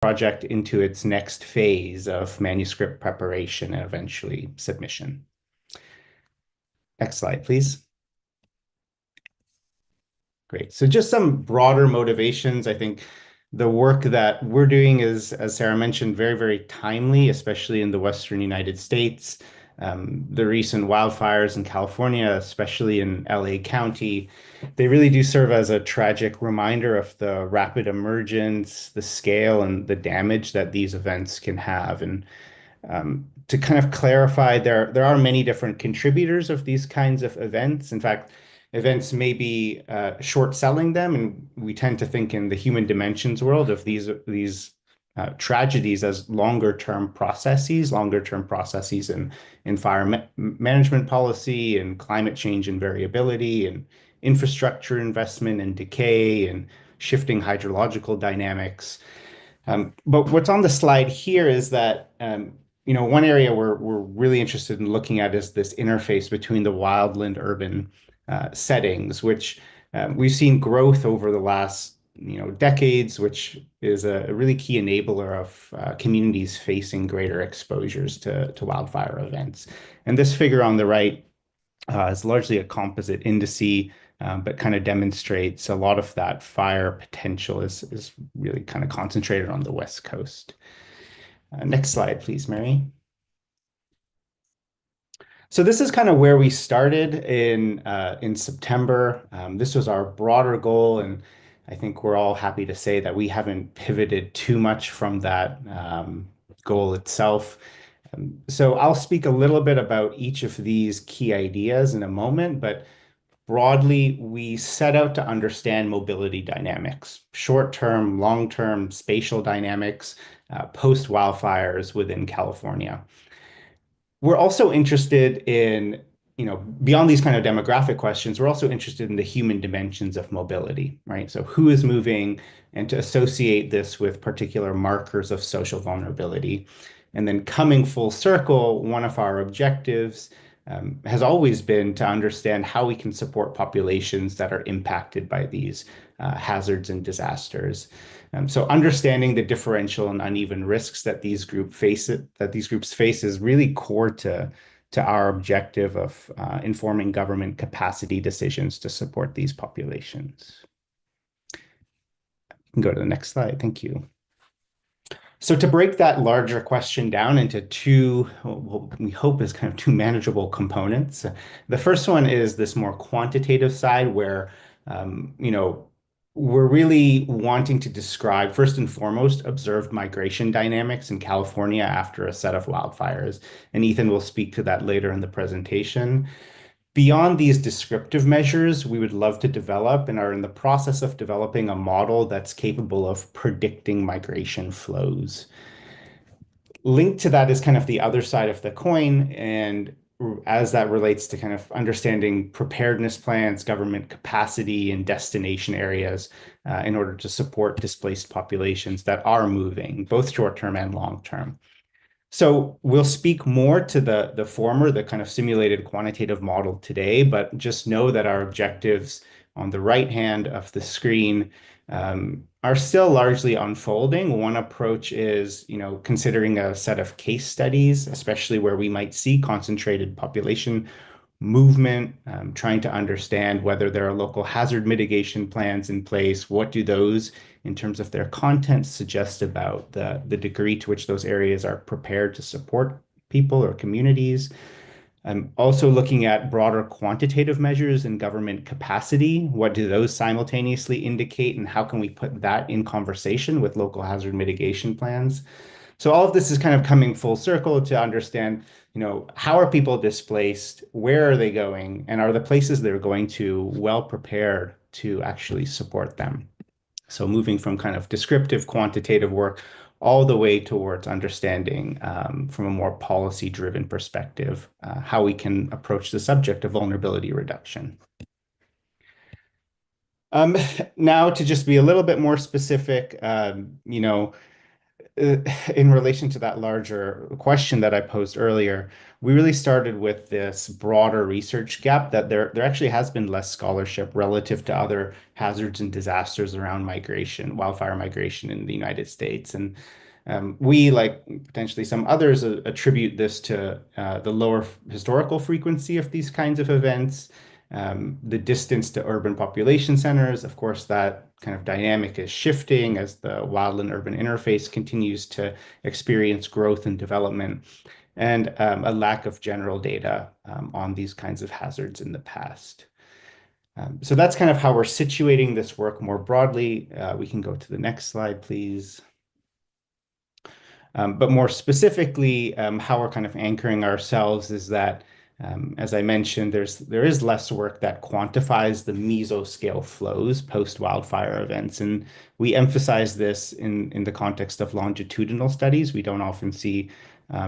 project into its next phase of manuscript preparation and eventually submission. Next slide, please. Great. So just some broader motivations. I think the work that we're doing is, as Sarah mentioned, very, very timely, especially in the Western United States. The recent wildfires in California, especially in LA County, they really do serve as a tragic reminder of the rapid emergence, the scale, and the damage that these events can have. And to kind of clarify, there are many different contributors of these kinds of events. In fact, events may be short selling them, and we tend to think in the human dimensions world of these tragedies as longer term processes in fire management policy and climate change and variability and infrastructure investment and decay and shifting hydrological dynamics. But what's on the slide here is that one area we're really interested in looking at is this interface between the wildland urban settings, which we've seen growth over the last decades, which is a really key enabler of communities facing greater exposures to wildfire events. And this figure on the right is largely a composite indice, but kind of demonstrates a lot of that fire potential is really kind of concentrated on the West Coast. Next slide, please, Mary. So this is kind of where we started in September. This was our broader goal, and I think we're all happy to say that we haven't pivoted too much from that goal itself. So I'll speak a little bit about each of these key ideas in a moment, but broadly, we set out to understand mobility dynamics, short-term, long-term spatial dynamics, post-wildfires within California. We're also interested in, beyond these kind of demographic questions, we're also interested in the human dimensions of mobility, right? So who is moving, and to associate this with particular markers of social vulnerability. And then coming full circle, one of our objectives has always been to understand how we can support populations that are impacted by these hazards and disasters. So understanding the differential and uneven risks that these groups face is really core to our objective of informing government capacity decisions to support these populations. You can go to the next slide. Thank you. So to break that larger question down into two, what we hope is kind of two manageable components. The first one is this more quantitative side where, we're really wanting to describe, first and foremost, observed migration dynamics in California after a set of wildfires. And Ethan will speak to that later in the presentation. Beyond these descriptive measures, we would love to develop and are in the process of developing a model that's capable of predicting migration flows. Linked to that is kind of the other side of the coin, and as that relates to kind of understanding preparedness plans, government capacity, and destination areas in order to support displaced populations that are moving, both short-term and long-term. So we'll speak more to the former, the kind of simulated quantitative model today, but just know that our objectives on the right hand of the screen are still largely unfolding. One approach is, considering a set of case studies, especially where we might see concentrated population movement, trying to understand whether there are local hazard mitigation plans in place. What do those, in terms of their content, suggest about the degree to which those areas are prepared to support people or communities? I'm also looking at broader quantitative measures in government capacity. What do those simultaneously indicate, and how can we put that in conversation with local hazard mitigation plans? So all of this is kind of coming full circle to understand, how are people displaced? Where are they going? And are the places they're going to well prepared to actually support them? So moving from kind of descriptive quantitative work all the way towards understanding from a more policy-driven perspective how we can approach the subject of vulnerability reduction. Now, to just be a little bit more specific, uh, in relation to that larger question that I posed earlier, we really started with this broader research gap that there actually has been less scholarship relative to other hazards and disasters around migration, wildfire migration in the United States. And we, like potentially some others, attribute this to the lower historical frequency of these kinds of events, the distance to urban population centers. Of course, that kind of dynamic is shifting as the wildland urban interface continues to experience growth and development, and a lack of general data on these kinds of hazards in the past. So that's kind of how we're situating this work more broadly. We can go to the next slide, please. But more specifically, how we're kind of anchoring ourselves is that, as I mentioned, there is less work that quantifies the mesoscale flows post-wildfire events. And we emphasize this in the context of longitudinal studies. We don't often see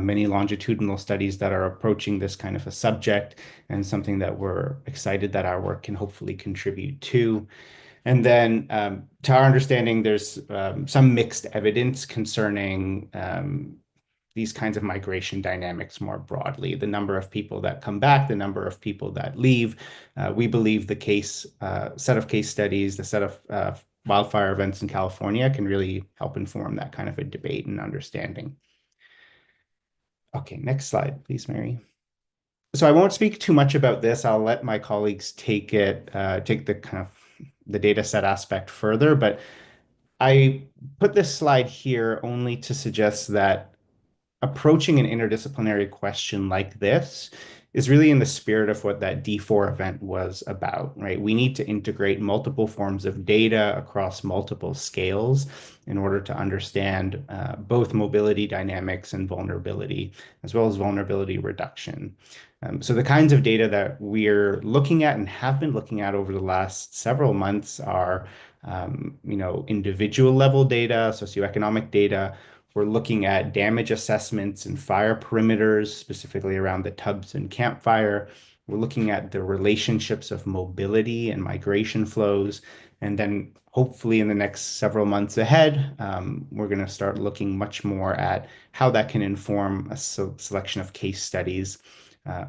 many longitudinal studies that are approaching this kind of a subject, and something that we're excited that our work can hopefully contribute to. And then, to our understanding, there's some mixed evidence concerning these kinds of migration dynamics more broadly. The number of people that come back, the number of people that leave. We believe the set of case studies, the set of wildfire events in California can really help inform that kind of a debate and understanding. Okay, next slide, please, Mary. So I won't speak too much about this. I'll let my colleagues take the kind of the data set aspect further, but I put this slide here only to suggest that approaching an interdisciplinary question like this is really in the spirit of what that D4 event was about, right? We need to integrate multiple forms of data across multiple scales in order to understand both mobility dynamics and vulnerability, as well as vulnerability reduction. So the kinds of data that we're looking at and have been looking at over the last several months are, individual level data, socioeconomic data. We're looking at damage assessments and fire perimeters, specifically around the Tubbs and Camp Fire. We're looking at the relationships of mobility and migration flows. And then hopefully in the next several months ahead, we're going to start looking much more at how that can inform a selection of case studies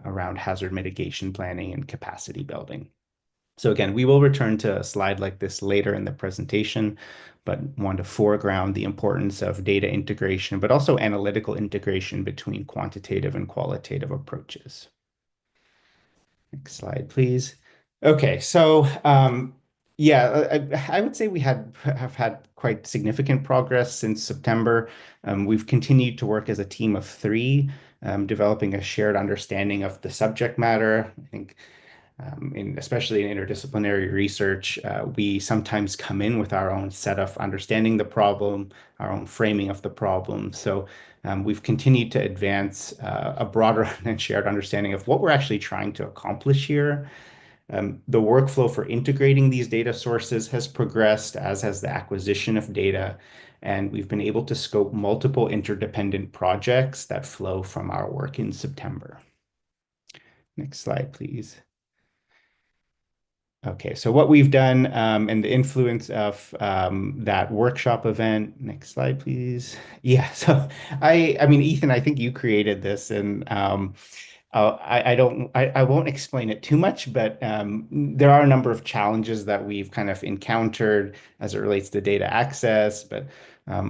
around hazard mitigation planning and capacity building. So again, we will return to a slide like this later in the presentation, but want to foreground the importance of data integration, but also analytical integration between quantitative and qualitative approaches. Next slide, please. Okay, so yeah, I would say we have had quite significant progress since September. We've continued to work as a team of three, developing a shared understanding of the subject matter. I think especially in interdisciplinary research, we sometimes come in with our own set of understanding the problem, our own framing of the problem. So we've continued to advance a broader and shared understanding of what we're actually trying to accomplish here. The workflow for integrating these data sources has progressed, as has the acquisition of data, and we've been able to scope multiple interdependent projects that flow from our work in September. Next slide, please. Okay, so what we've done and the influence of that workshop event. Next slide, please. Yeah, so I mean, Ethan, I think you created this, and I won't explain it too much, but there are a number of challenges that we've kind of encountered as it relates to data access, but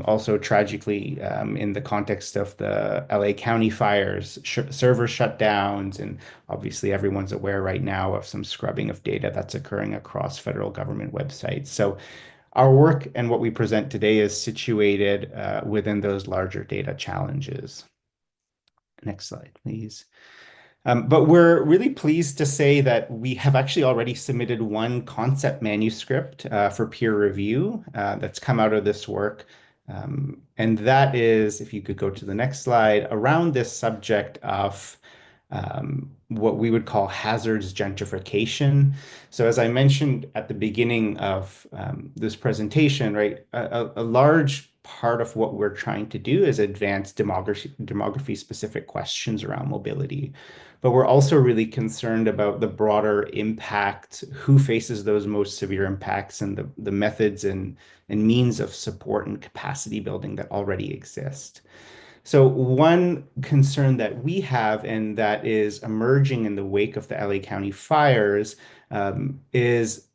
also tragically in the context of the LA County fires, server shutdowns, and obviously everyone's aware right now of some scrubbing of data that's occurring across federal government websites. So our work and what we present today is situated within those larger data challenges. Next slide, please. But we're really pleased to say that we have actually already submitted one concept manuscript for peer review that's come out of this work. And that is, if you could go to the next slide, around this subject of what we would call hazards gentrification. So as I mentioned at the beginning of this presentation, right, a large part of what we're trying to do is advance demography specific questions around mobility. But we're also really concerned about the broader impact, who faces those most severe impacts, and the methods and means of support and capacity building that already exist. So one concern that we have and that is emerging in the wake of the LA County fires is,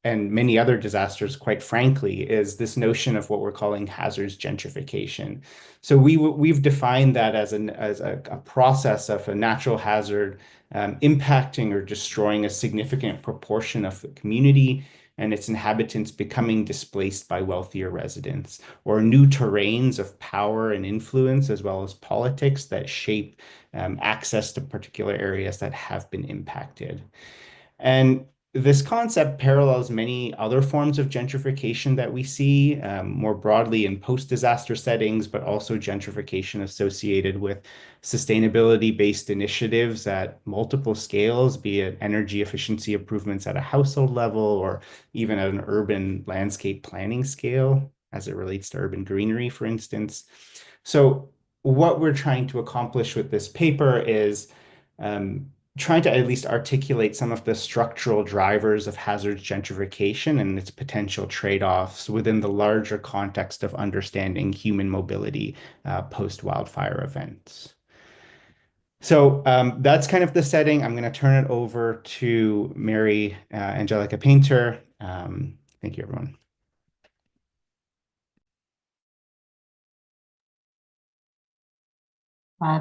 and many other disasters, quite frankly, is this notion of what we're calling hazards gentrification. So we've defined that as a process of a natural hazard impacting or destroying a significant proportion of the community and its inhabitants becoming displaced by wealthier residents, or new terrains of power and influence, as well as politics that shape access to particular areas that have been impacted. And this concept parallels many other forms of gentrification that we see more broadly in post-disaster settings, but also gentrification associated with sustainability-based initiatives at multiple scales, be it energy efficiency improvements at a household level or even at an urban landscape planning scale as it relates to urban greenery, for instance. So what we're trying to accomplish with this paper is trying to at least articulate some of the structural drivers of hazards gentrification and its potential trade-offs within the larger context of understanding human mobility post-wildfire events. So that's kind of the setting. I'm going to turn it over to Mary Angelica Painter. Thank you, everyone.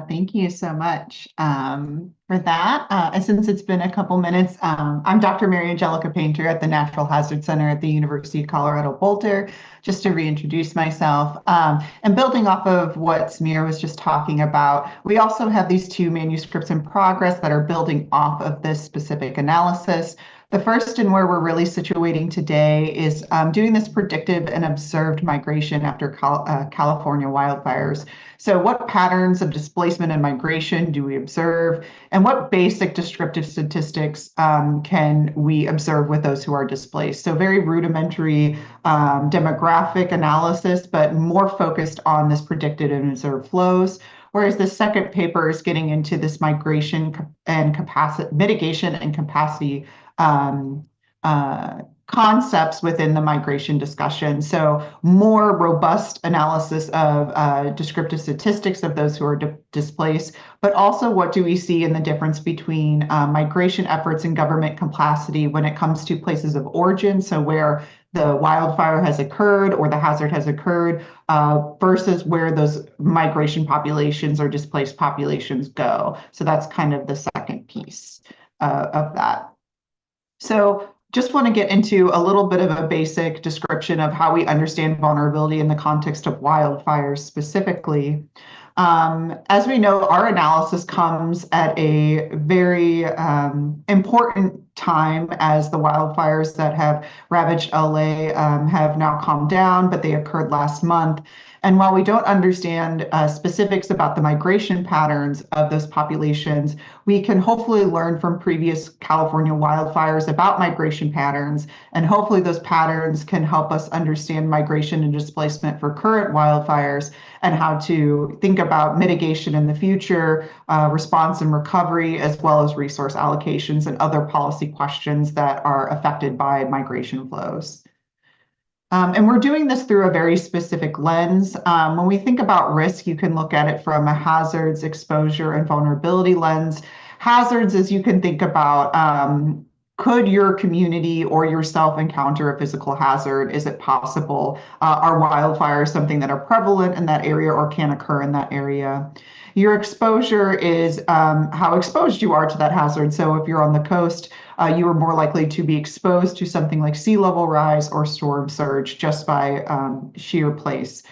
Thank you so much for that. Since it's been a couple minutes, I'm Dr. Mary Angelica Painter at the Natural Hazard Center at the University of Colorado Boulder, just to reintroduce myself. And building off of what Samir was just talking about, we also have these two manuscripts in progress that are building off of this specific analysis. The first, and where we're really situating today, is doing this predictive and observed migration after California wildfires. So what patterns of displacement and migration do we observe? And what basic descriptive statistics can we observe with those who are displaced? So very rudimentary demographic analysis, but more focused on this predicted and observed flows. Whereas the second paper is getting into this migration and capacity mitigation and capacity concepts within the migration discussion. So more robust analysis of descriptive statistics of those who are displaced, but also what do we see in the difference between migration efforts and government capacity when it comes to places of origin, so where the wildfire has occurred or the hazard has occurred, versus where those migration populations or displaced populations go. So that's kind of the second piece of that. So just want to get into a little bit of a basic description of how we understand vulnerability in the context of wildfires specifically. As we know, our analysis comes at a very important time as the wildfires that have ravaged LA have now calmed down, but they occurred last month. And while we don't understand specifics about the migration patterns of those populations, we can hopefully learn from previous California wildfires about migration patterns. And hopefully those patterns can help us understand migration and displacement for current wildfires and how to think about mitigation in the future, response and recovery, as well as resource allocations and other policy questions that are affected by migration flows. And we're doing this through a very specific lens. When we think about risk, you can look at it from a hazards, exposure, and vulnerability lens. Hazards, as you can think about, could your community or yourself encounter a physical hazard? Is it possible? Are wildfires something that are prevalent in that area or can occur in that area? Your exposure is how exposed you are to that hazard. So if you're on the coast, you are more likely to be exposed to something like sea level rise or storm surge just by sheer place.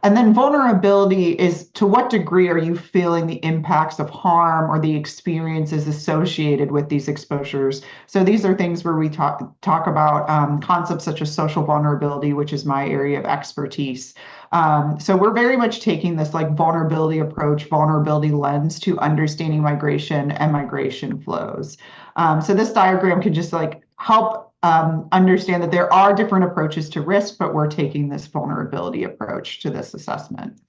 And then vulnerability is, to what degree are you feeling the impacts of harm or the experiences associated with these exposures? So these are things where we talk about concepts such as social vulnerability, which is my area of expertise. So we're very much taking this like vulnerability approach, vulnerability lens to understanding migration and migration flows. So this diagram can just like help understand that there are different approaches to risk, but we're taking this vulnerability approach to this assessment.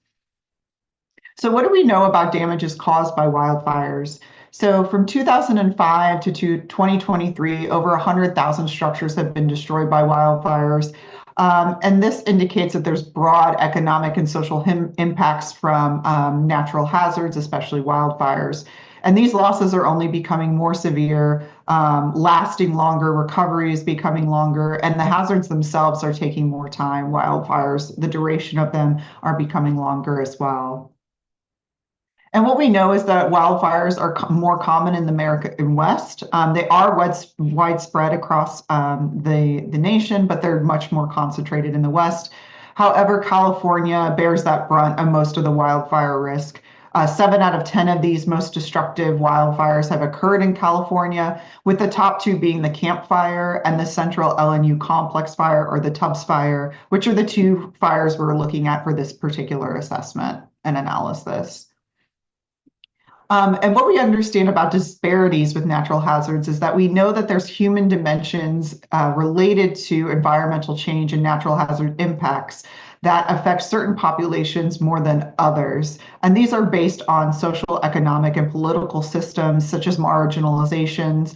So what do we know about damages caused by wildfires? So from 2005 to 2023, over 100,000 structures have been destroyed by wildfires. And this indicates that there's broad economic and social impacts from natural hazards, especially wildfires. And these losses are only becoming more severe, lasting longer, recovery is becoming longer, and the hazards themselves are taking more time. Wildfires, the duration of them are becoming longer as well. And what we know is that wildfires are more common in the American West. They are widespread across the nation, but they're much more concentrated in the West. However, California bears that brunt of most of the wildfire risk. 7 out of 10 of these most destructive wildfires have occurred in California, with the top two being the Camp Fire and the Central LNU Complex Fire, or the Tubbs Fire, which are the two fires we're looking at for this particular assessment and analysis. And what we understand about disparities with natural hazards is that we know that there's human dimensions related to environmental change and natural hazard impacts that affect certain populations more than others. And these are based on social, economic, and political systems such as marginalization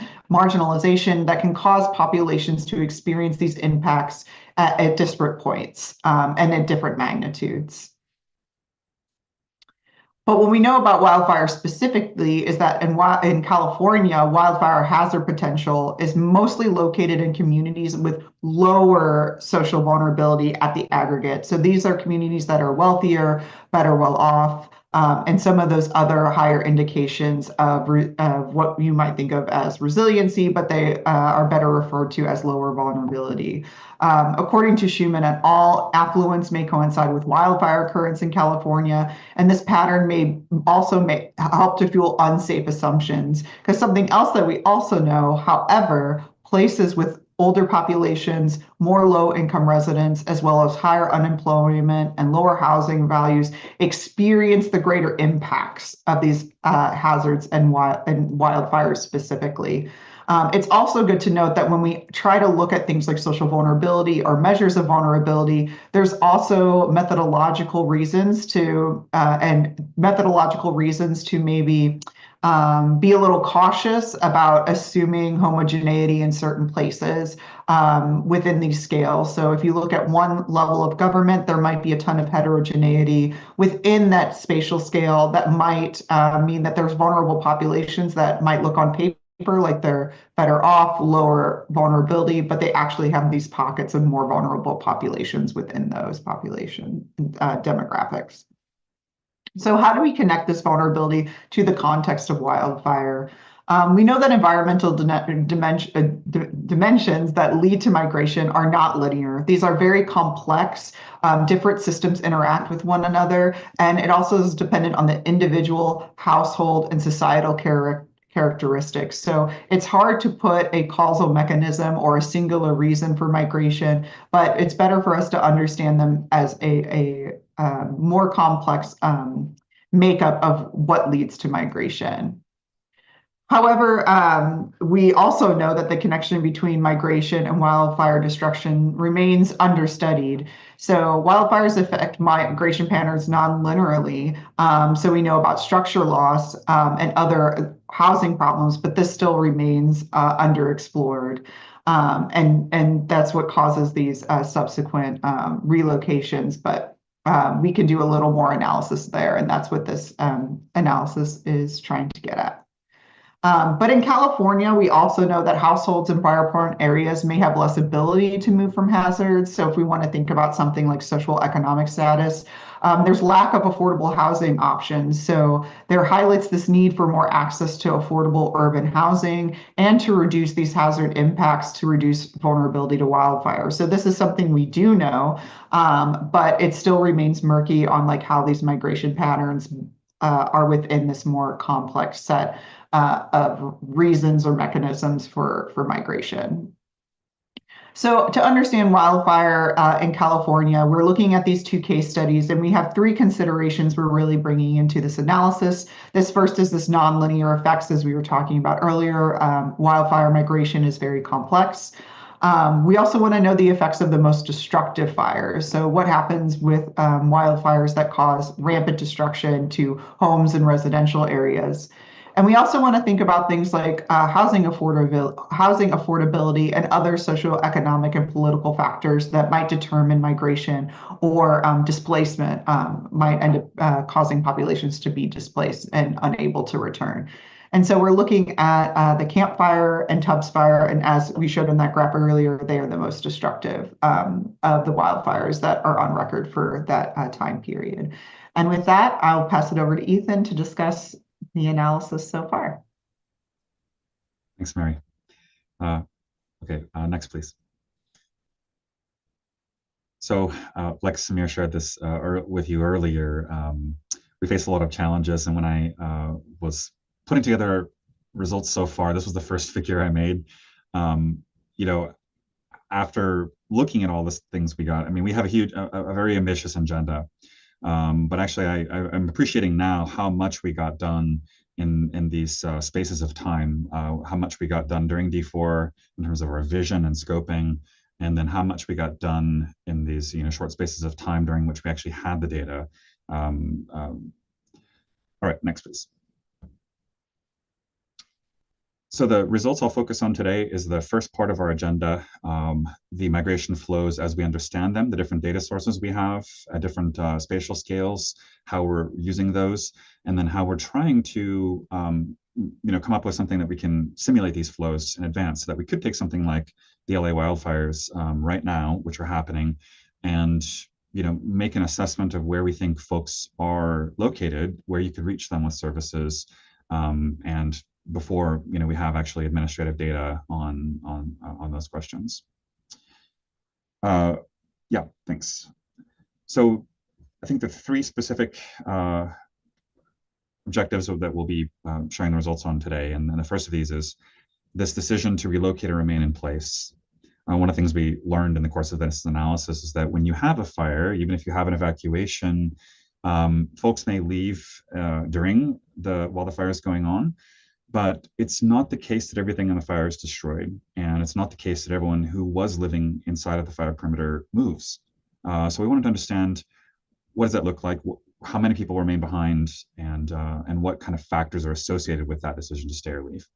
that can cause populations to experience these impacts at disparate points and at different magnitudes. But what we know about wildfire specifically is that in California, wildfire hazard potential is mostly located in communities with lower social vulnerability at the aggregate. So these are communities that are wealthier, better well off, and some of those other higher indications of what you might think of as resiliency, but they are better referred to as lower vulnerability. According to Schumann et al., affluence may coincide with wildfire occurrence in California, and this pattern may also help to fuel unsafe assumptions. Because something else that we also know, however, places with older populations, more low-income residents, as well as higher unemployment and lower housing values experience the greater impacts of these hazards and wildfires specifically. It's also good to note that when we try to look at things like social vulnerability or measures of vulnerability, there's also methodological reasons to maybe be a little cautious about assuming homogeneity in certain places within these scales. So if you look at one level of government, there might be a ton of heterogeneity within that spatial scale that might mean that there's vulnerable populations that might look on paper like they're better off, lower vulnerability, but they actually have these pockets of more vulnerable populations within those population demographics. So how do we connect this vulnerability to the context of wildfire? We know that environmental dimensions that lead to migration are not linear. These are very complex. Different systems interact with one another, and it also is dependent on the individual, household, and societal characteristics. So it's hard to put a causal mechanism or a singular reason for migration, but it's better for us to understand them as a more complex makeup of what leads to migration. However, we also know that the connection between migration and wildfire destruction remains understudied. So wildfires affect migration patterns non-linearly. So we know about structure loss and other housing problems, but this still remains underexplored. And that's what causes these subsequent relocations. But we can do a little more analysis there, and that's what this analysis is trying to get at. But in California, we also know that households in fire-prone areas may have less ability to move from hazards. So if we want to think about something like social economic status, there's lack of affordable housing options. So there highlights this need for more access to affordable urban housing and to reduce these hazard impacts to reduce vulnerability to wildfire. So this is something we do know, but it still remains murky on like how these migration patterns are within this more complex set of reasons or mechanisms for migration. So to understand wildfire in California, we're looking at these two case studies, and we have three considerations we're really bringing into this analysis. This first is this nonlinear effects, as we were talking about earlier. Wildfire migration is very complex. We also want to know the effects of the most destructive fires. So, what happens with wildfires that cause rampant destruction to homes and residential areas? And we also want to think about things like housing affordability and other socioeconomic and political factors that might determine migration or displacement, might end up causing populations to be displaced and unable to return. And so we're looking at the campfire and Tubbs fire, and as we showed in that graph earlier, they are the most destructive of the wildfires that are on record for that time period. And with that, I'll pass it over to Ethan to discuss the analysis so far. Thanks, Mary. Okay, next, please. So, like Samir shared this with you earlier, we face a lot of challenges. And when I was putting together results so far, this was the first figure I made. You know, after looking at all the things we got, I mean, we have a very ambitious agenda. But actually, I'm appreciating now how much we got done in these spaces of time, how much we got done during D4 in terms of our vision and scoping, and then how much we got done in these short spaces of time during which we actually had the data. All right, next, please. So the results I'll focus on today is the first part of our agenda, the migration flows as we understand them, the different data sources we have at different spatial scales, how we're using those, and then how we're trying to come up with something that we can simulate these flows in advance, so that we could take something like the LA wildfires right now, which are happening, and make an assessment of where we think folks are located, where you could reach them with services, and before we have actually administrative data on those questions. Yeah, thanks. So I think the three specific objectives that we'll be sharing the results on today, and the first of these is this decision to relocate or remain in place. One of the things we learned in the course of this analysis is that when you have a fire, even if you have an evacuation, folks may leave while the fire is going on. But it's not the case that everything in the fire is destroyed, and it's not the case that everyone who was living inside of the fire perimeter moves. So we wanted to understand, what does that look like? How many people remain behind, and what kind of factors are associated with that decision to stay or leave?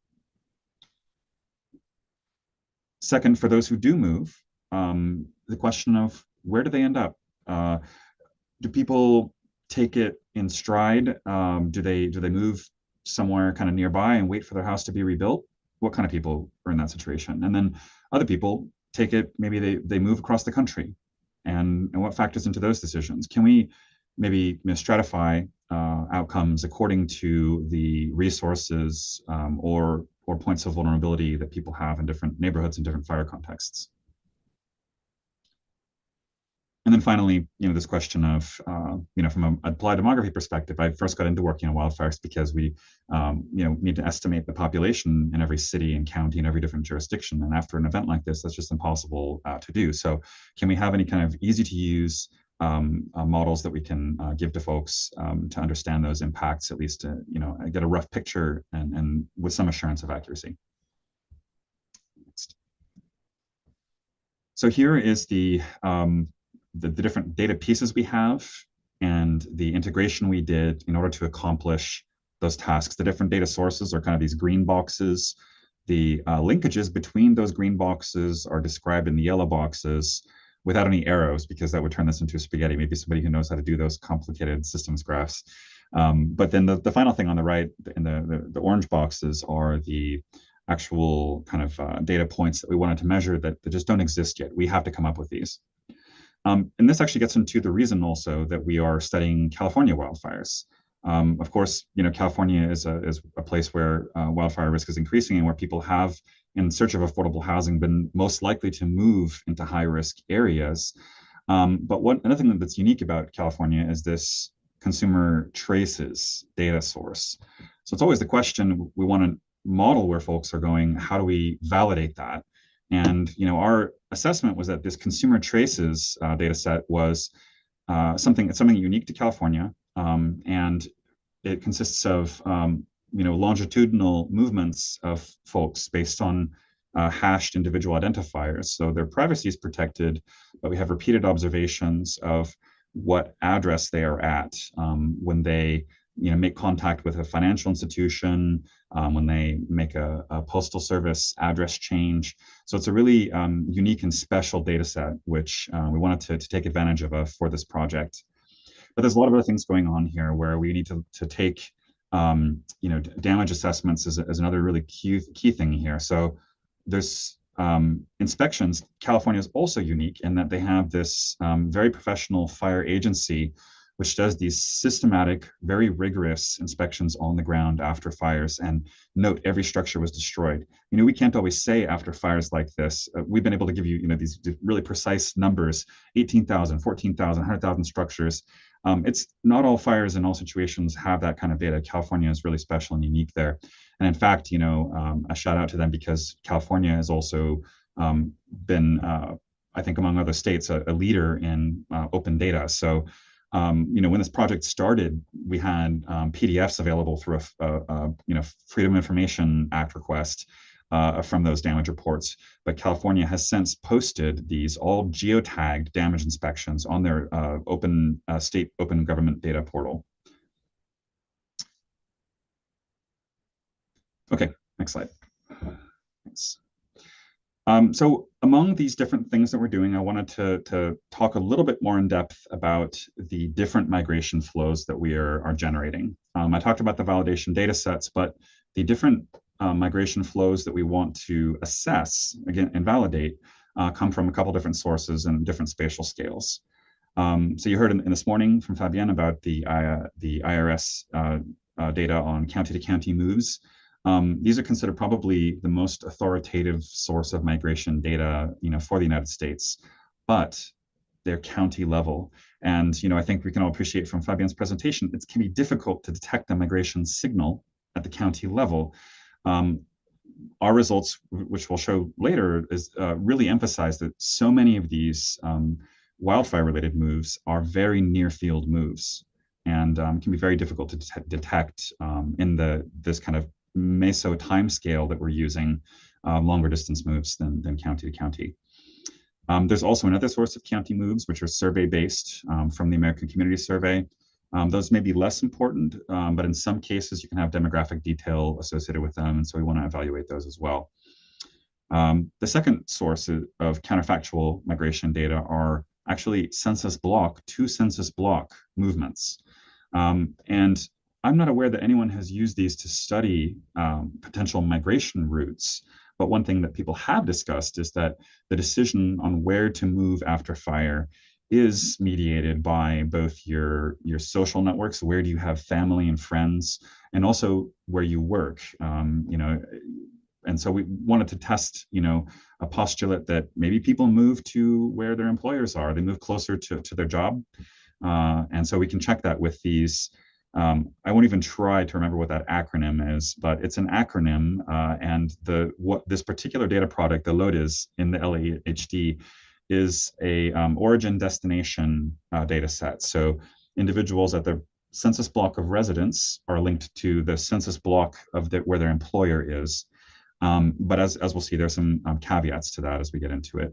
Second, for those who do move, the question of where do they end up? Do people take it in stride? Do they move somewhere kind of nearby and wait for their house to be rebuilt? What kind of people are in that situation? And then other people take it, maybe they move across the country, and what factors into those decisions? Can we maybe stratify outcomes according to the resources or points of vulnerability that people have in different neighborhoods and different fire contexts? And then finally, this question of, from an applied demography perspective, I first got into working on wildfires because we, need to estimate the population in every city and county and every different jurisdiction. And after an event like this, that's just impossible to do. So can we have any kind of easy to use models that we can give to folks to understand those impacts, at least to, get a rough picture and with some assurance of accuracy? Next. So here is the different data pieces we have and the integration we did in order to accomplish those tasks. The different data sources are kind of these green boxes. The linkages between those green boxes are described in the yellow boxes without any arrows, because that would turn this into a spaghetti. Maybe somebody who knows how to do those complicated systems graphs. But then the final thing on the right, in the orange boxes, are the actual kind of data points that we wanted to measure that just don't exist yet. We have to come up with these. And this actually gets into the reason also that we are studying California wildfires. Of course, California is a place where wildfire risk is increasing, and where people have, in search of affordable housing, been most likely to move into high-risk areas. But another thing that's unique about California is this consumer traces data source. So it's always the question, we want to model where folks are going. How do we validate that? And our assessment was that this consumer traces data set was something unique to California, and it consists of longitudinal movements of folks based on hashed individual identifiers. So their privacy is protected, but we have repeated observations of what address they are at when they make contact with a financial institution, when they make a postal service address change. So it's a really unique and special data set, which we wanted to take advantage of for this project. But there's a lot of other things going on here where we need to take damage assessments as another really key thing here. So there's inspections. California is also unique in that they have this very professional fire agency which does these systematic, very rigorous inspections on the ground after fires and note every structure was destroyed. We can't always say after fires like this, we've been able to give you, these really precise numbers, 18,000, 14,000, 100,000 structures. It's not all fires in all situations have that kind of data. California is really special and unique there. And in fact, a shout out to them because California has also been, I think among other states, a leader in open data. So when this project started, we had PDFs available through a Freedom of Information Act request from those damage reports. But California has since posted these all geotagged damage inspections on their state open government data portal. Okay, next slide. Thanks. So among these different things that we're doing, I wanted to talk a little bit more in depth about the different migration flows that we are generating. I talked about the validation data sets, but the different migration flows that we want to assess, again, and validate come from a couple different sources and different spatial scales. So you heard in this morning from Fabienne about the IRS data on county-to-county moves. These are considered probably the most authoritative source of migration data, for the United States, but they're county level. And, I think we can all appreciate from Fabienne's presentation, it can be difficult to detect the migration signal at the county level. Our results, which we'll show later, is really emphasize that so many of these wildfire-related moves are very near-field moves and can be very difficult to detect in this kind of meso timescale that we're using, longer distance moves than county to county. There's also another source of county moves, which are survey-based from the American Community Survey. Those may be less important, but in some cases you can have demographic detail associated with them, and so we want to evaluate those as well. The second source of counterfactual migration data are actually census block to census block movements. And I'm not aware that anyone has used these to study potential migration routes, but one thing that people have discussed is that the decision on where to move after fire is mediated by both your social networks, where do you have family and friends, and also where you work. And so we wanted to test, a postulate that maybe people move to where their employers are, they move closer to their job. And so we can check that with these. I won't even try to remember what that acronym is, but it's an acronym, and what this particular data product, the LODIS in the LAHD, is a origin destination data set. So individuals at the census block of residence are linked to the census block of where their employer is. But as we'll see, there's some caveats to that as we get into it.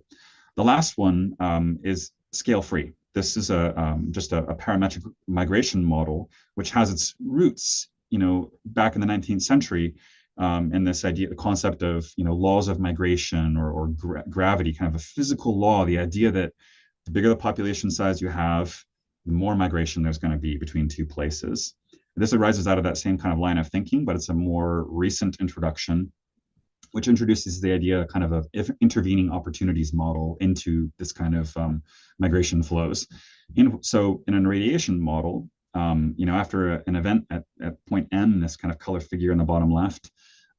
The last one is scale-free. This is just a parametric migration model, which has its roots, back in the 19th century, in this idea, the concept of, laws of migration or gravity, kind of a physical law, the idea that the bigger the population size you have, the more migration there's going to be between two places. This arises out of that same kind of line of thinking, but it's a more recent introduction, which introduces the idea kind of intervening opportunities model into this kind of migration flows. So in an irradiation model, after an event at point M, this kind of color figure in the bottom left,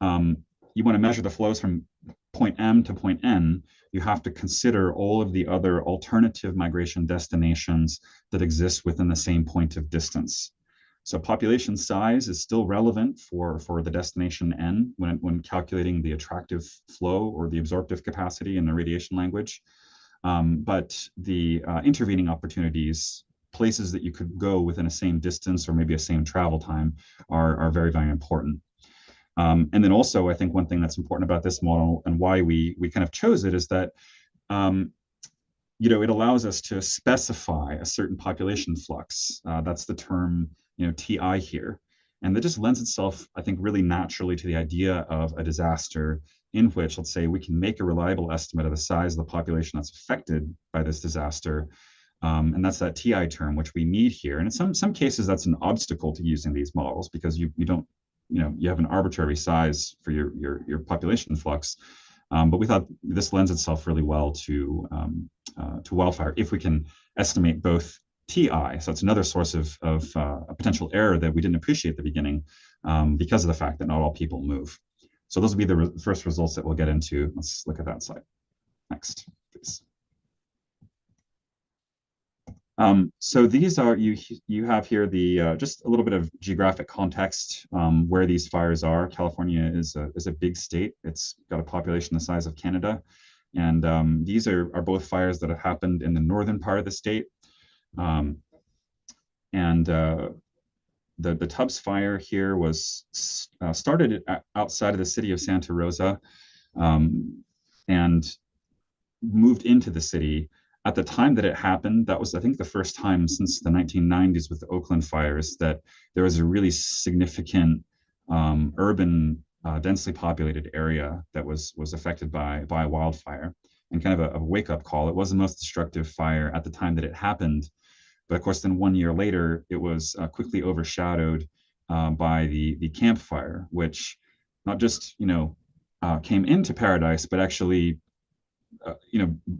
you want to measure the flows from point M to point N. You have to consider all of the other alternative migration destinations that exist within the same point of distance. So population size is still relevant for the destination N when calculating the attractive flow or the absorptive capacity in the radiation language. But the intervening opportunities, places that you could go within a same distance or maybe a same travel time, are very, very important. And then also, I think one thing that's important about this model and why we kind of chose it is that it allows us to specify a certain population flux. That's the term, TI here. And that just lends itself, I think, really naturally to the idea of a disaster in which, let's say, we can make a reliable estimate of the size of the population that's affected by this disaster. And that's that TI term, which we need here. And in some cases, that's an obstacle to using these models because you don't, you have an arbitrary size for your population flux. But we thought this lends itself really well to wildfire if we can estimate both TI. So it's another source of a potential error that we didn't appreciate at the beginning because of the fact that not all people move. So those will be the first results that we'll get into. Let's look at that slide. Next, please. So these are, you have here the just a little bit of geographic context where these fires are. California is a big state. It's got a population the size of Canada. And these are both fires that have happened in the northern part of the state. The Tubbs fire here was started outside of the city of Santa Rosa and moved into the city. At the time that it happened, that was, I think, the first time since the 1990s with the Oakland fires that there was a really significant urban, densely populated area that was affected by a wildfire, and kind of a wake-up call. It was the most destructive fire at the time that it happened. But of course, then 1 year later, it was quickly overshadowed by the Camp Fire, which not just came into Paradise, but actually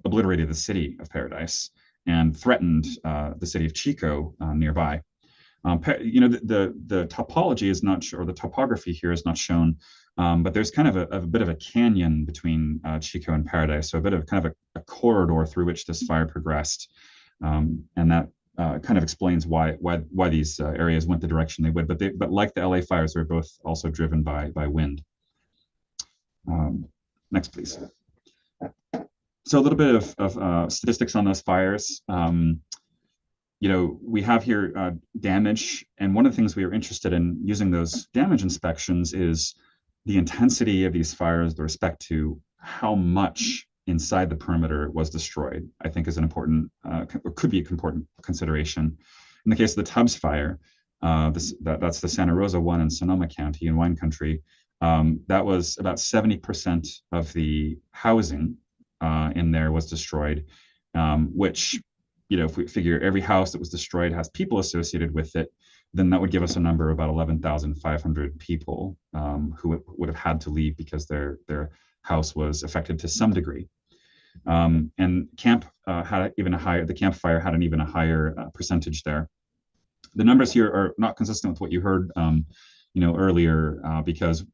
obliterated the city of Paradise and threatened the city of Chico nearby. The topology is not sure, or the topography here is not shown, but there's kind of a bit of a canyon between Chico and Paradise, so a bit of kind of a corridor through which this fire progressed, and that kind of explains why these areas went the direction they would. But like the LA fires, they're both also driven by wind. Next, please. So a little bit of statistics on those fires. We have here damage, and one of the things we are interested in using those damage inspections is the intensity of these fires with respect to how much inside the perimeter was destroyed. I think is an important, or could be an important consideration. In the case of the Tubbs fire, that's the Santa Rosa one in Sonoma County in wine country. That was about 70% of the housing in there was destroyed, which, if we figure every house that was destroyed has people associated with it, then that would give us a number of about 11,500 people who would have had to leave because their house was affected to some degree. And Camp had even a higher, the Camp Fire had an even a higher percentage there. The numbers here are not consistent with what you heard, earlier, because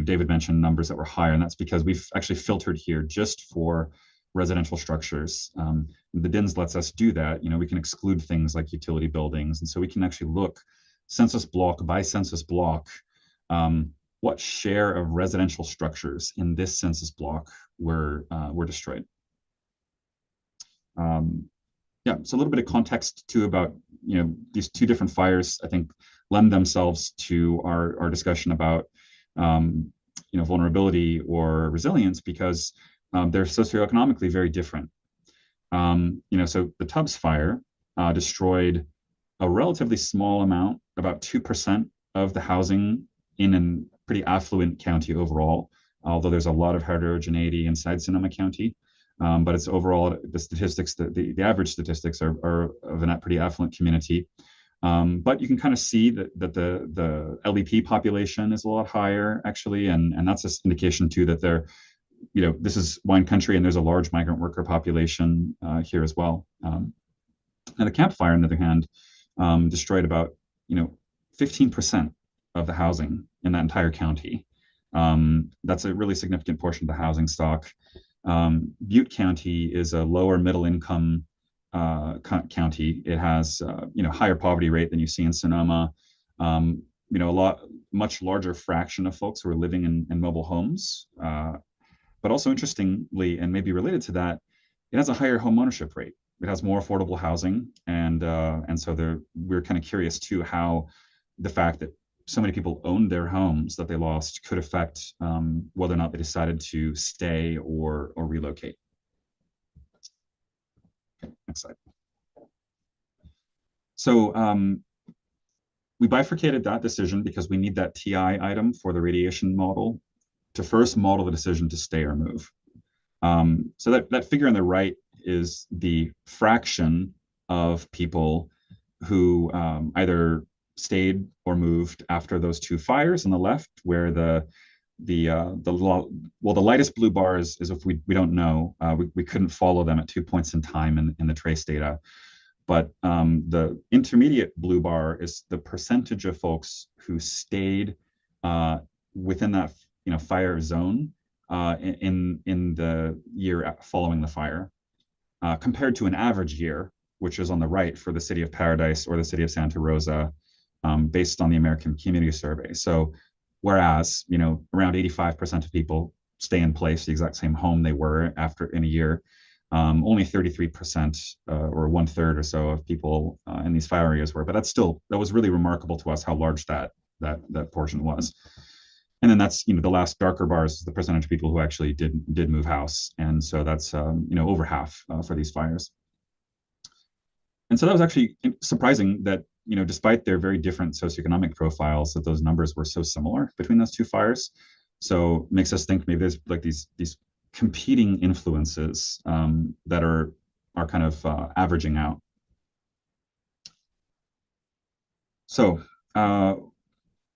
David mentioned numbers that were higher, and that's because we've actually filtered here just for residential structures. The DINS lets us do that. We can exclude things like utility buildings, and so we can actually look census block by census block, what share of residential structures in this census block were destroyed. Yeah, so a little bit of context too about these two different fires, I think, lend themselves to our discussion about vulnerability or resilience, because they're socioeconomically very different. So the Tubbs fire destroyed a relatively small amount, about 2% of the housing in a pretty affluent county overall, although there's a lot of heterogeneity inside Sonoma County. But it's overall, the statistics, the average statistics are of a pretty affluent community. But you can kind of see that the LEP population is a lot higher, actually, and that's an indication too that this is wine country and there's a large migrant worker population here as well. And the Camp Fire, on the other hand, destroyed about 15% of the housing in that entire county. That's a really significant portion of the housing stock. Butte County is a lower middle income county. It has higher poverty rate than you see in Sonoma. Much larger fraction of folks who are living in mobile homes. But also interestingly, and maybe related to that, it has a higher home ownership rate. It has more affordable housing, and so we're kind of curious too how the fact that so many people owned their homes that they lost could affect whether or not they decided to stay or relocate. Okay, next slide. So we bifurcated that decision because we need that TI item for the radiation model to first model the decision to stay or move. So that figure on the right is the fraction of people who either stayed or moved after those two fires on the left, where the lightest blue bar is if we don't know. We couldn't follow them at 2 points in time in the trace data. But the intermediate blue bar is the percentage of folks who stayed within that fire zone in the year following the fire, compared to an average year, which is on the right for the city of Paradise or the city of Santa Rosa, based on the American Community Survey. So whereas around 85% of people stay in place, the exact same home they were after in a year, only 33% or 1/3 or so of people in these fire areas were. But that was really remarkable to us how large that portion was. And then that's the last darker bars is the percentage of people who actually did move house, and so that's over half for these fires. And so that was actually surprising that despite their very different socioeconomic profiles, that those numbers were so similar between those two fires. So it makes us think maybe there's like these competing influences that are kind of averaging out. So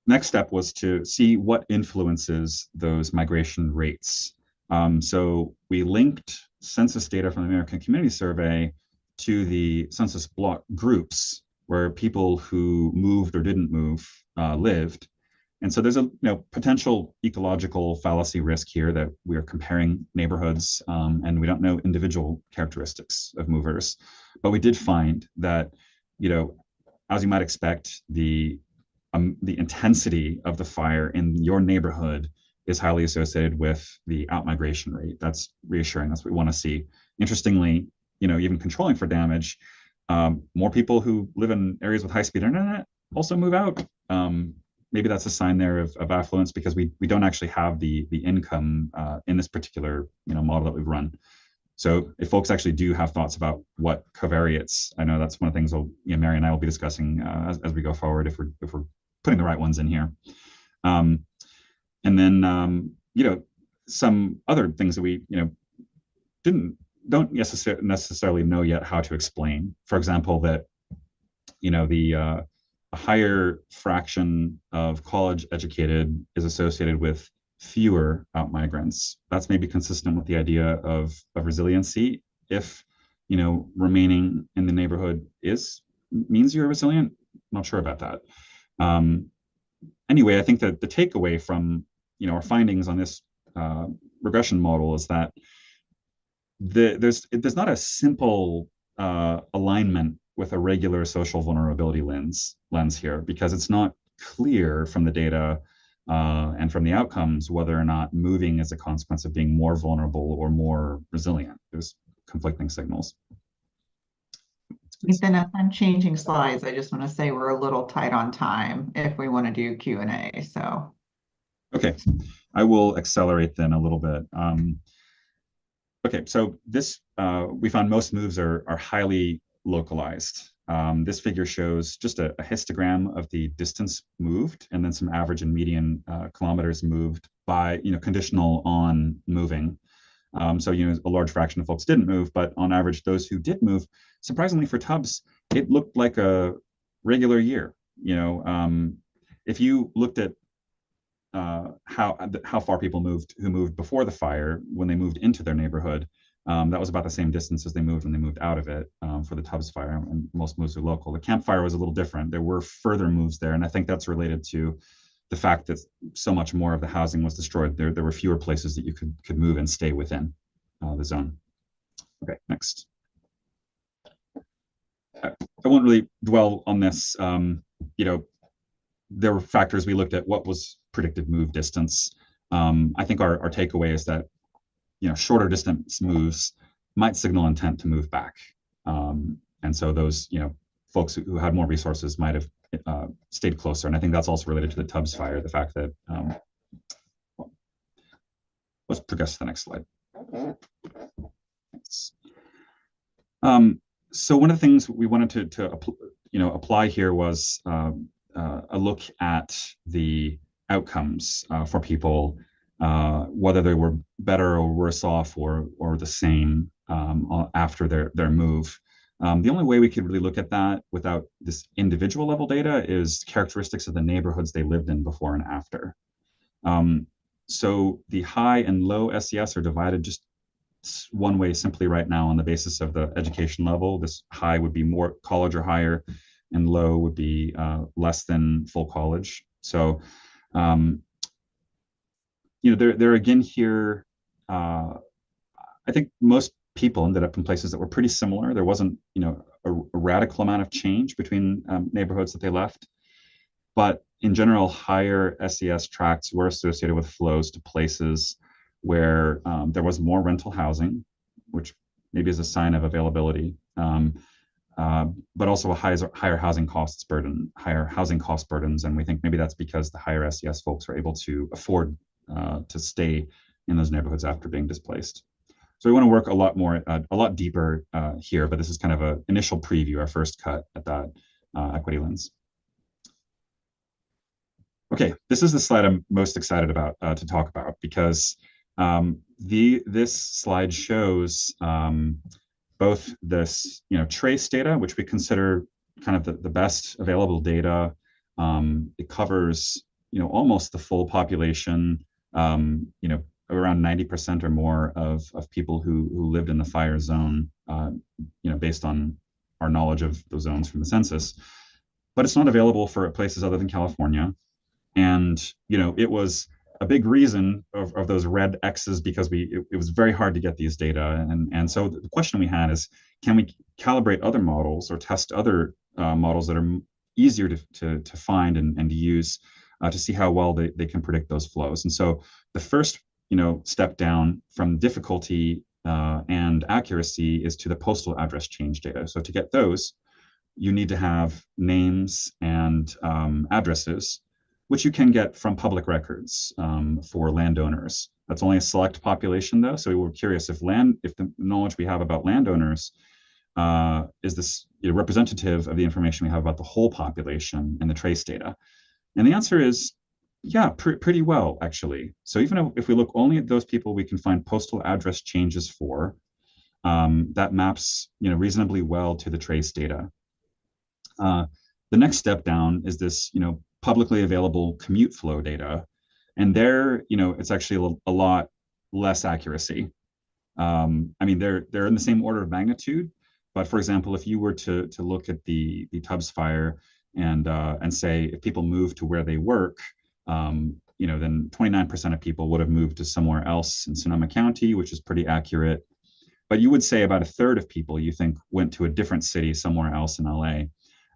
next step was to see what influences those migration rates. So we linked census data from the American Community Survey to the census block groups where people who moved or didn't move lived. And so there's a potential ecological fallacy risk here that we are comparing neighborhoods and we don't know individual characteristics of movers. But we did find that, as you might expect, the intensity of the fire in your neighborhood is highly associated with the outmigration rate. That's reassuring. That's what we want to see. Interestingly, even controlling for damage, more people who live in areas with high-speed internet also move out. Maybe that's a sign there of affluence because we don't actually have the income in this particular model that we've run. So if folks actually do have thoughts about what covariates, I know that's one of the things Mary and I will be discussing as we go forward if we're putting the right ones in here. And then some other things that we don't necessarily know yet how to explain. For example, that a higher fraction of college educated is associated with fewer outmigrants. That's maybe consistent with the idea of resiliency. If remaining in the neighborhood means you're resilient, I'm not sure about that. Anyway, I think that the takeaway from our findings on this regression model is that there's not a simple alignment with a regular social vulnerability lens here, because it's not clear from the data and from the outcomes whether or not moving is a consequence of being more vulnerable or more resilient. There's conflicting signals. Ethan, as I'm changing slides, I just want to say we're a little tight on time if we want to do Q&A. So, okay, I will accelerate then a little bit. Okay, so this we found most moves are highly localized. This figure shows just a histogram of the distance moved and then some average and median kilometers moved by conditional on moving. So a large fraction of folks didn't move, but on average, those who did move, surprisingly for Tubbs, it looked like a regular year. If you looked at how far people who moved before the fire when they moved into their neighborhood, that was about the same distance as they moved when they moved out of it for the Tubbs fire, and most moves are local. The Camp Fire was a little different. There were further moves there, and I think that's related to the fact that so much more of the housing was destroyed. There were fewer places that you could move and stay within the zone. Okay, next. I won't really dwell on this. There were factors we looked at. What was predicted move distance? I think our takeaway is that shorter distance moves might signal intent to move back, and so those folks who had more resources might have stayed closer. And I think that's also related to the Tubbs fire, the fact that, let's progress to the next slide. Thanks. So one of the things we wanted to apply here was a look at the outcomes for people, whether they were better or worse off or the same after their move. The only way we could really look at that without this individual level data is characteristics of the neighborhoods they lived in before and after. So the high and low SES are divided just one way simply right now on the basis of the education level. This high would be more college or higher, and low would be less than full college. So, there again here, I think most people ended up in places that were pretty similar. There wasn't, a radical amount of change between neighborhoods that they left. But in general, higher SES tracts were associated with flows to places where there was more rental housing, which maybe is a sign of availability, but also a higher housing cost burdens. And we think maybe that's because the higher SES folks are able to afford to stay in those neighborhoods after being displaced. So we want to work a lot deeper here, but this is kind of an initial preview, our first cut at that equity lens. Okay, this is the slide I'm most excited about to talk about, because this slide shows both this trace data, which we consider kind of the best available data. It covers almost the full population, around 90% or more of people who lived in the fire zone, based on our knowledge of those zones from the census. But it's not available for places other than California. And it was a big reason of those red X's, because it was very hard to get these data. And so the question we had is, can we calibrate other models or test other models that are easier to find and to use to see how well they can predict those flows? And so the first step down from difficulty and accuracy is to the postal address change data. So to get those, you need to have names and addresses, which you can get from public records for landowners. That's only a select population, though. So we were curious if the knowledge we have about landowners is this representative of the information we have about the whole population and the trace data. And the answer is, yeah, pretty well, actually. So even if we look only at those people we can find postal address changes for, that maps reasonably well to the trace data. The next step down is this publicly available commute flow data, and there it's actually a lot less accuracy. I mean, they're in the same order of magnitude, but for example, if you were to look at the Tubbs fire and say if people move to where they work, then 29% of people would have moved to somewhere else in Sonoma County, which is pretty accurate. But you would say about a third of people you think went to a different city somewhere else in LA.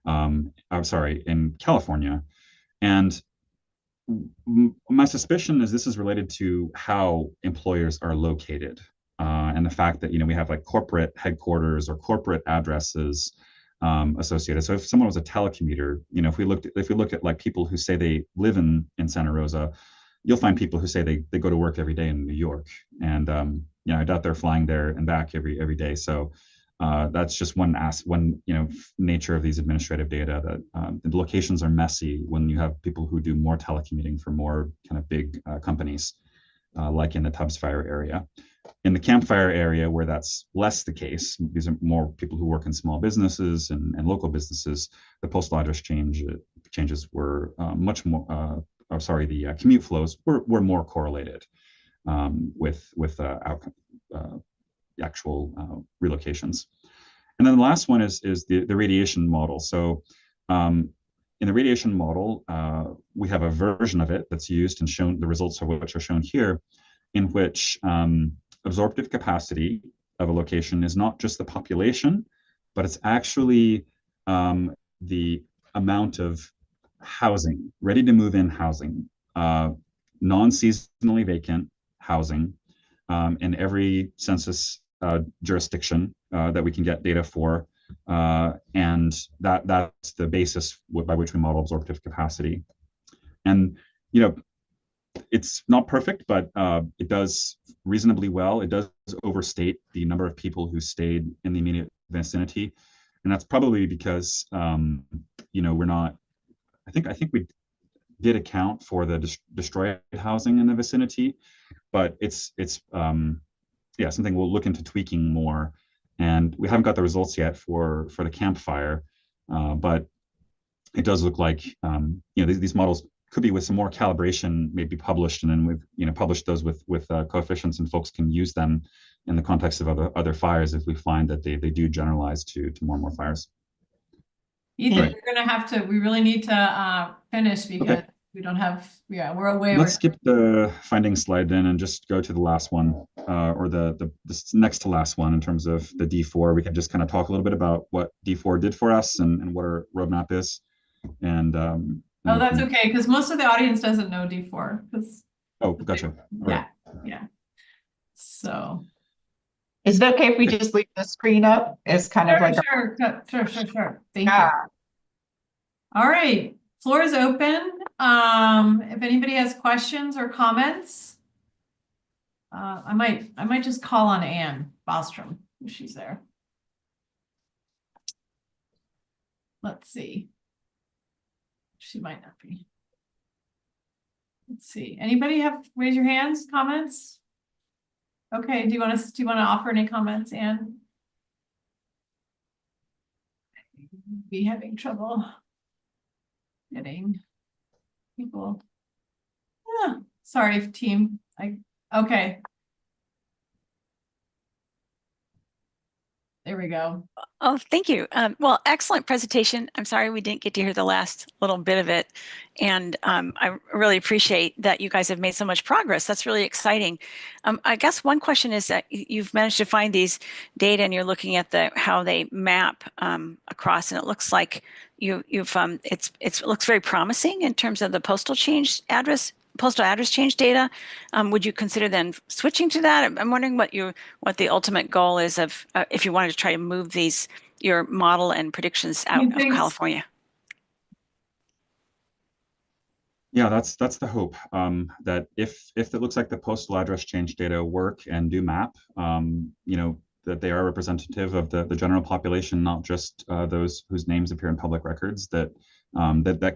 I'm sorry, in California. And my suspicion is this is related to how employers are located, and the fact that we have like corporate headquarters or corporate addresses associated. So if someone was a telecommuter, if we look at like people who say they live in Santa Rosa, you'll find people who say they go to work every day in New York, and I doubt they're flying there and back every day. So that's just one nature of these administrative data, that the locations are messy when you have people who do more telecommuting for more kind of big companies, like in the Tubbs fire area. In the Campfire area, where that's less the case, these are more people who work in small businesses and local businesses, the postal address changes were much more, the commute flows were more correlated with the actual relocations. And then the last one is the radiation model. So in the radiation model, we have a version of it that's used and shown, the results of which are shown here, in which absorptive capacity of a location is not just the population, but it's actually the amount of housing, ready to move in housing, non-seasonally vacant housing in every census jurisdiction that we can get data for, And that's the basis by which we model absorptive capacity. And, you know, it's not perfect, but it does reasonably well. It does overstate the number of people who stayed in the immediate vicinity. And that's probably because, you know, we're not, I think we did account for the destroyed housing in the vicinity, but it's yeah, something we'll look into tweaking more. And we haven't got the results yet for the campfire, but it does look like you know, these models could be with some more calibration, maybe published, and then we've, you know, published those with coefficients, and folks can use them in the context of other fires if we find that they do generalize to more and more fires. Ethan, Right. we're gonna have to. We really need to finish because we don't have. Yeah, we're away. Let's skip the findings slide then and just go to the last one, or the next to last one in terms of the D4. We can just kind of talk a little bit about what D4 did for us and what our roadmap is. And oh, that's okay, because most of the audience doesn't know D4. Oh, gotcha. Yeah, yeah. So. Is it okay if we just leave the screen up? It's kind of like sure. Thank you. All right, floor is open. If anybody has questions or comments, I might just call on Anne Bostrom if she's there. Let's see. She might not be. Let's see. Anybody raise your hands, comments? Okay, do you want to offer any comments, Anne? Be having trouble getting people. Sorry, team. Okay. There we go. Oh, thank you. Well, excellent presentation. I'm sorry we didn't get to hear the last little bit of it. And I really appreciate that you guys have made so much progress. That's really exciting. I guess one question is that you've managed to find these data and you're looking at how they map across, and it looks like it looks very promising in terms of the postal address change data. Would you consider then switching to that? I'm wondering what the ultimate goal is of if you wanted to try to move your model and predictions out of California. Yeah, that's the hope, that if it looks like the postal address change data work and do map, you know, that they are representative of the general population, not just those whose names appear in public records, that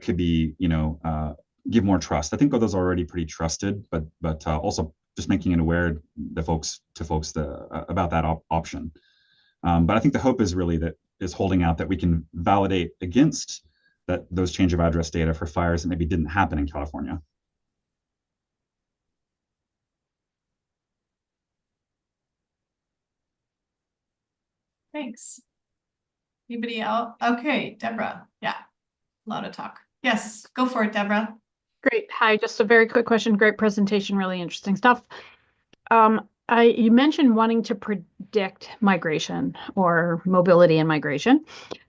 could be, you know, give more trust. I think those are already pretty trusted, but also just making it aware to folks about that option. But I think the hope is really is holding out that we can validate against those change of address data for fires that maybe didn't happen in California. Thanks. Anybody else? Okay, Deborah. Yeah, a lot of talk. Yes, go for it, Deborah. Great. Hi, just a very quick question. Great presentation, really interesting stuff. You mentioned wanting to predict migration or mobility and migration,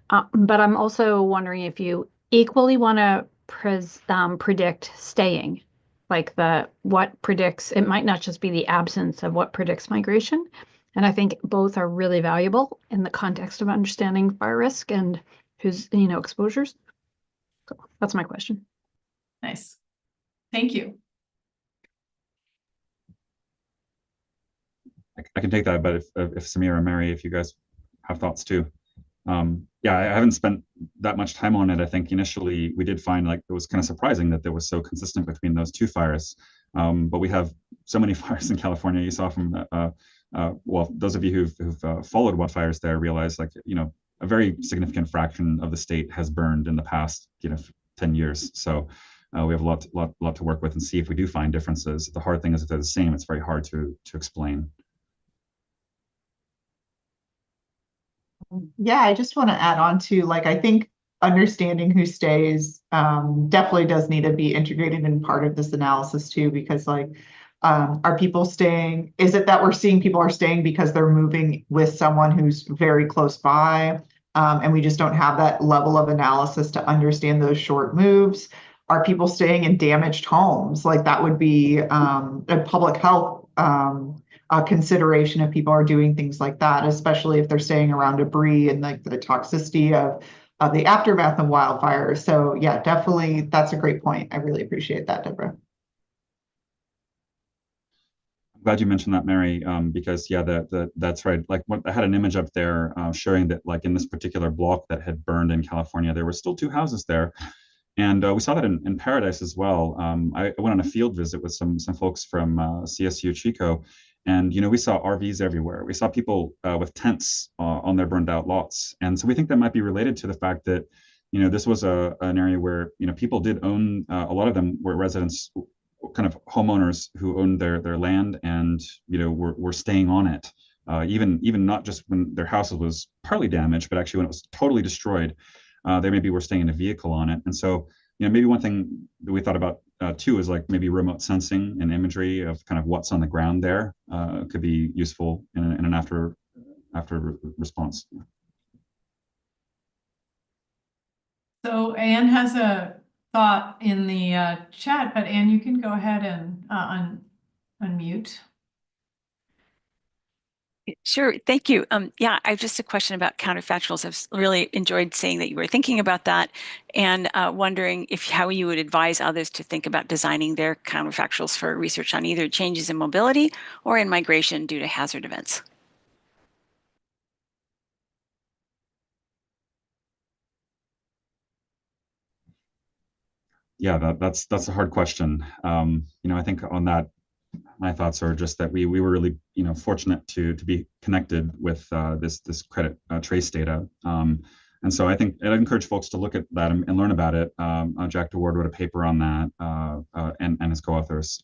but I'm also wondering if you equally want to predict staying, like what predicts, it might not just be the absence of what predicts migration. And I think both are really valuable in the context of understanding fire risk and who's, you know, exposures. So that's my question. Nice. Thank you. I can take that, but if Samir or Mary, if you guys have thoughts too. Yeah, I haven't spent that much time on it. I think initially we did find like it was kind of surprising that there was so consistent between those two fires. But we have so many fires in California. You saw from well, those of you who've followed wildfires there realize, like, you know, a very significant fraction of the state has burned in the past, you know, 10 years. So we have a lot to work with and see if we do find differences. The hard thing is if they're the same, it's very hard to explain. Yeah, I just want to add on to, like, I think understanding who stays definitely does need to be integrated in part of this analysis too, because like, are people staying? Is it that we're seeing people are staying because they're moving with someone who's very close by? And we just don't have that level of analysis to understand those short moves. Are people staying in damaged homes? Like that would be a public health consideration if people are doing things like that, especially if they're staying around debris and like the toxicity of the aftermath of wildfires. So yeah, definitely, that's a great point. I really appreciate that, Deborah. Glad you mentioned that, Mary, because yeah, that's right. Like I had an image up there showing that like in this particular block that had burned in California, there were still 2 houses there. And we saw that in Paradise as well. I went on a field visit with some folks from CSU Chico, and we saw RVs everywhere. We saw people with tents on their burned out lots, and so we think that might be related to the fact that this was an area where people did own. A lot of them were residents, kind of homeowners who owned their land, and were staying on it. Even not just when their house was partly damaged, but actually when it was totally destroyed. They maybe were staying in a vehicle on it. And so, maybe one thing that we thought about too is like maybe remote sensing and imagery of kind of what's on the ground there could be useful in an after response. So Anne has a thought in the chat, but Anne, you can go ahead and unmute. Sure, thank you. Yeah, I have just a question about counterfactuals. I've really enjoyed seeing that you were thinking about that, and wondering how you would advise others to think about designing their counterfactuals for research on either changes in mobility or in migration due to hazard events. Yeah, that's a hard question. I think on that, my thoughts are just that we were really fortunate to be connected with this credit trace data, and so I think I'd encourage folks to look at that and learn about it. Jack DeWard wrote a paper on that, and his co-authors,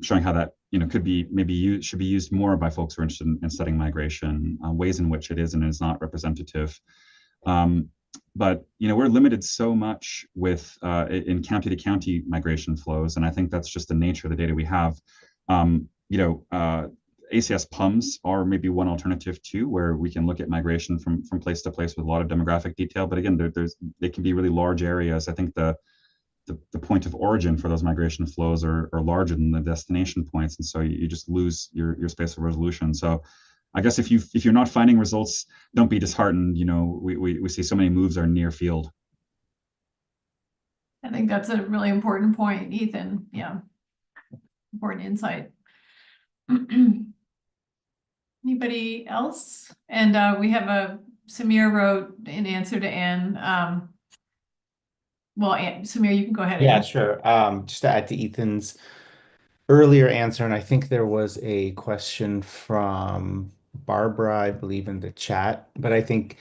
showing how that could be should be used more by folks who are interested in studying migration, ways in which it is and is not representative. But we're limited so much with in county to county migration flows, and I think that's just the nature of the data we have. ACS PUMs are maybe one alternative too, where we can look at migration from place to place with a lot of demographic detail. But again, they can be really large areas. I think the point of origin for those migration flows are larger than the destination points, and so you just lose your spatial resolution. So I guess if you're not finding results, don't be disheartened. We see so many moves are near field. I think that's a really important point, Ethan. Yeah, important insight. Anybody else? And we have Samir wrote in answer to Anne. Well, Samir, you can go ahead. Yeah, sure. Just to add to Ethan's earlier answer, and I think there was a question from Barbara, I believe, in the chat, but I think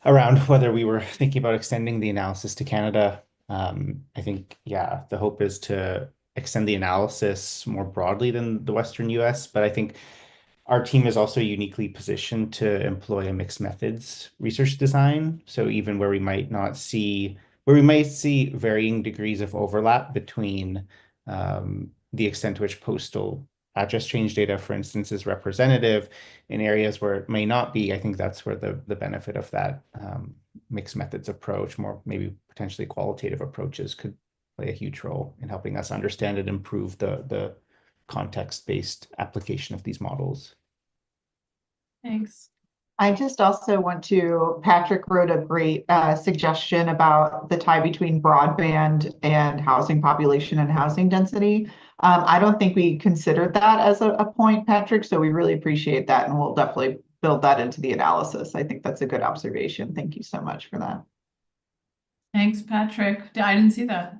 around whether we were thinking about extending the analysis to Canada. I think, yeah, the hope is to extend the analysis more broadly than the Western US, but I think our team is also uniquely positioned to employ a mixed methods research design. So even where we might see varying degrees of overlap between the extent to which postal address change data, for instance, is representative in areas where it may not be. I think that's where the benefit of that mixed methods approach, more maybe potentially qualitative approaches, could play a huge role in helping us understand and improve the context-based application of these models. Thanks. I just also want to, Patrick wrote a great suggestion about the tie between broadband and housing population and housing density. I don't think we considered that as a point, Patrick, so we really appreciate that, and we'll definitely build that into the analysis. I think that's a good observation. Thank you so much for that. Thanks, Patrick. I didn't see that.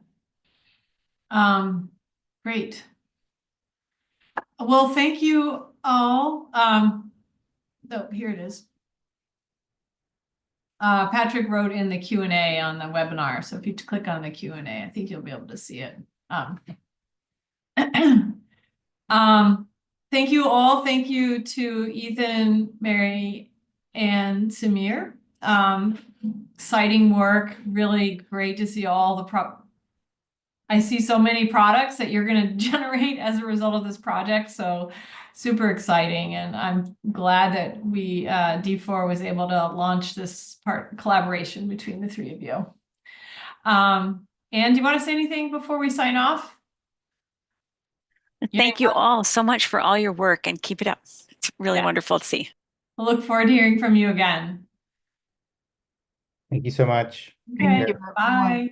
Great. Well, thank you all. Oh, here it is. Patrick wrote in the Q&A on the webinar. So if you click on the Q&A, I think you'll be able to see it. Thank you all. Thank you to Ethan, Mary, and Samir. Exciting work. Really great to see all the I see so many products that you're going to generate as a result of this project. So super exciting. And I'm glad that D4 was able to launch this collaboration between the three of you. Anne, do you want to say anything before we sign off? Thank you all so much for all your work, and keep it up. It's really wonderful to see. We'll look forward to hearing from you again. Thank you so much. Okay, Thank you, everyone. bye.